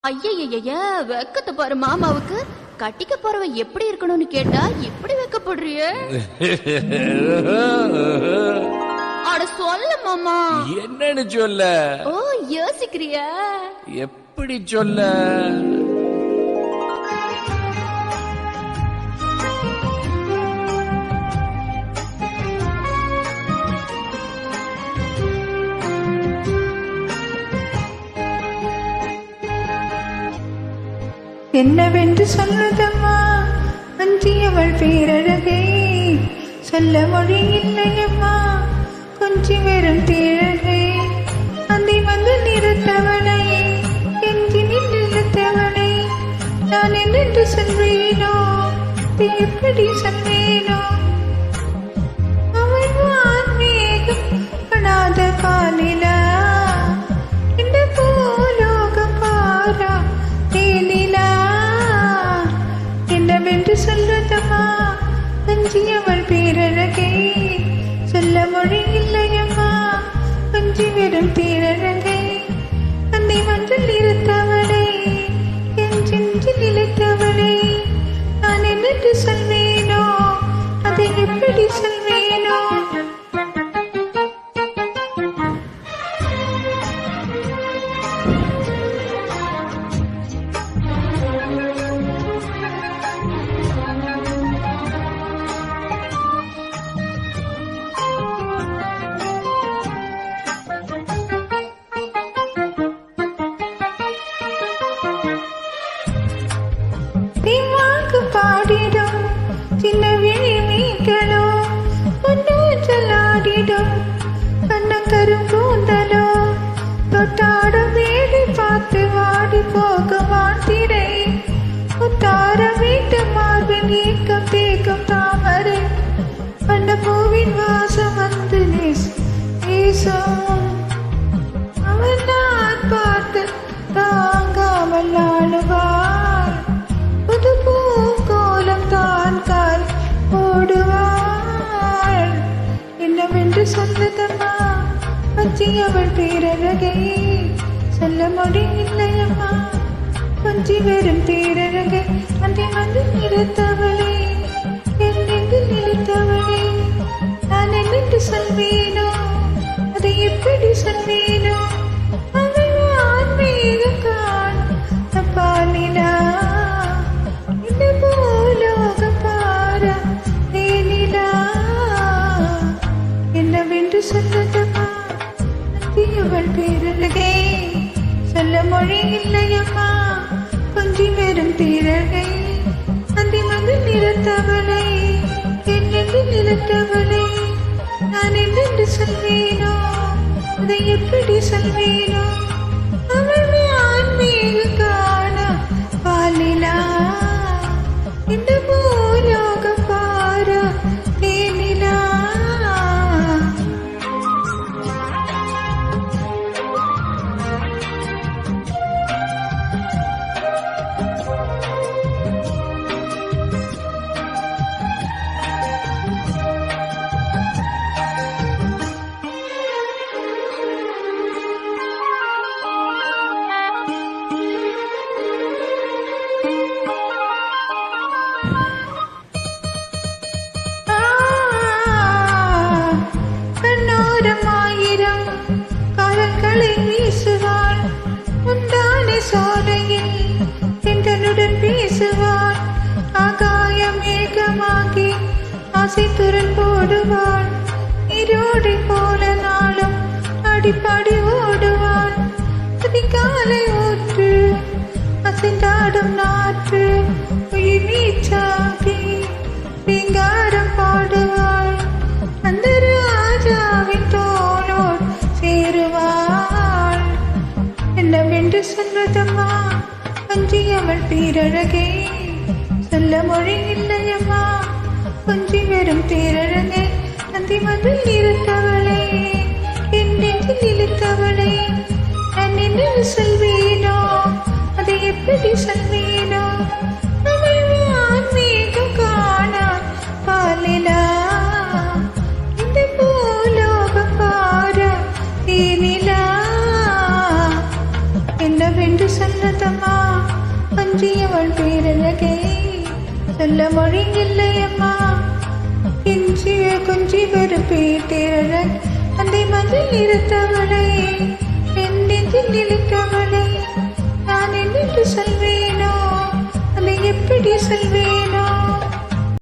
ஐயய்ய வெக்கத்தை பாரு மாமாவுக்கு. கட்டிக்க போறவன் எப்படி இருக்கணும்னு கேட்டா இப்படி வெக்கப்படுறிய? அட சொல்ல மாமா. என்னன்னு சொல்ல? ஓ யோசிக்கிறியா? எப்படி சொல்ல? என்னவென்று சொல்வதம்மா அஞ்சியவள் பேரழகே, சொல்ல மொழி இல்லையம்மா கொஞ்சி வெறும் தேழகே. அந்தி வந்து நிறுத்தவளை எஞ்சி நிறுத்தவளை நான் என்னென்று சொல்வேனோ எப்படி சொல்வேனோ? அவள் வான்மேகம் படாத காலிலா இந்த பூலோகம் பாரா தேனிலா. என்னவென்று சொல்லுதம்மா அஞ்சியவள் பேரழகே, சொல்ல மொழி இல்லையம்மா கொஞ்சி வெறும் தேரழகை. அன்னை மஞ்சள் இருத்தவளை என் செஞ்சில் இழுத்தவளை நான் என்னென்று சொல்வேனோ அதை எப்படி சொல்வேனோ? பாடிடும் சின்ன விழி மீன்களோ ஒன்னாடிடும் கண்ணங்கரும் கூந்தலோ தொட்டாடும் வேடி பார்த்து வாடி போக மாட்டிரை முத்தார வீட்டு மார்பின் ஏக்கம் தேக்கம் தாமரை வண்ண பூவின் வாசம் வந்து நேசம். அவன் நான் பார்த்து தாங்காமல் ஆளுவார் புது பூங்கோலம் தான் கால் ஓடுவாள். என்னவென்று சொல்லுதம்மா அஞ்சியவள் பேரழகை, சொல்ல மொழி இல்லையம்மா கொஞ்சி வெறும் தேரழகை. அந்தி வந்து நிறுத்தவளை என்னென்று நிறுத்தவளை நான் என்னென்று சொல்வேனோ அதை எப்படி சொல்வேனோ? அவள் வான்மேகம் காண் தப்பாலினா என்னவென்று சொல்லுதம்மா அஞ்சியவள் பேரழகை, சொல்ல மொழி இல்லையம்மா கொஞ்சி வெறும் தேரழகை. அந்தி வந்து நிறுத்தவளை என்னென்று நிறுத்தவளை நான் என்னென்று சொல்வேனோ அதை எப்படி சொல்வேனோ? அவள் ஆன்மீக காண பாலிலா இந்த பூலோகம் பாரா தேனிலா. கண்ணோரமாயிரம் காலங்களை வீசுவாள் உண்டான சோலையில் தென்றலுடன் பேசுவாள். ஆகாயம் ஏகமாகி ஆசை துரல் போடுவாள். நீரோடை போல நாளும் அடிப்பாடி ஓடுவாள். அதிகாலை ஊற்று அசைந்தாடும் நாற்று உயிர் நீச்சாகி ரீங்காரம் பாடுவாள். அந்த ராஜாவின் தோளோடு சேருவாள். என்னவென்று சொல்வதம்மா அஞ்சியவள் பேரழகே, சொல்ல மொழி இல்லையம்மா கொஞ்சி வெறும் தேரழகை. அந்தி வந்து நிறுத்தவளை என் நெஞ்சில் இழுத்தவளை நான் என்னென்று சொல்வேனோ அதை எப்படி சொல்வேனோ? அவள் வான்மேகம் காண பாலிலா இந்த பூலோகம் பாரா தேனிலா. என்னவென்று சொன்னதம்மா அவள் பேரழகை சொல்ல மொழி இல்லையம்மா. கெஞ்சிய கொஞ்சி வரும் பேரழக் அந்த மதில் நிறுத்தவளை என் நெஞ்சில் நிலைக்கவளை நான் என்னென்று சொல்வேனோ அதை எப்படி சொல்வேன்.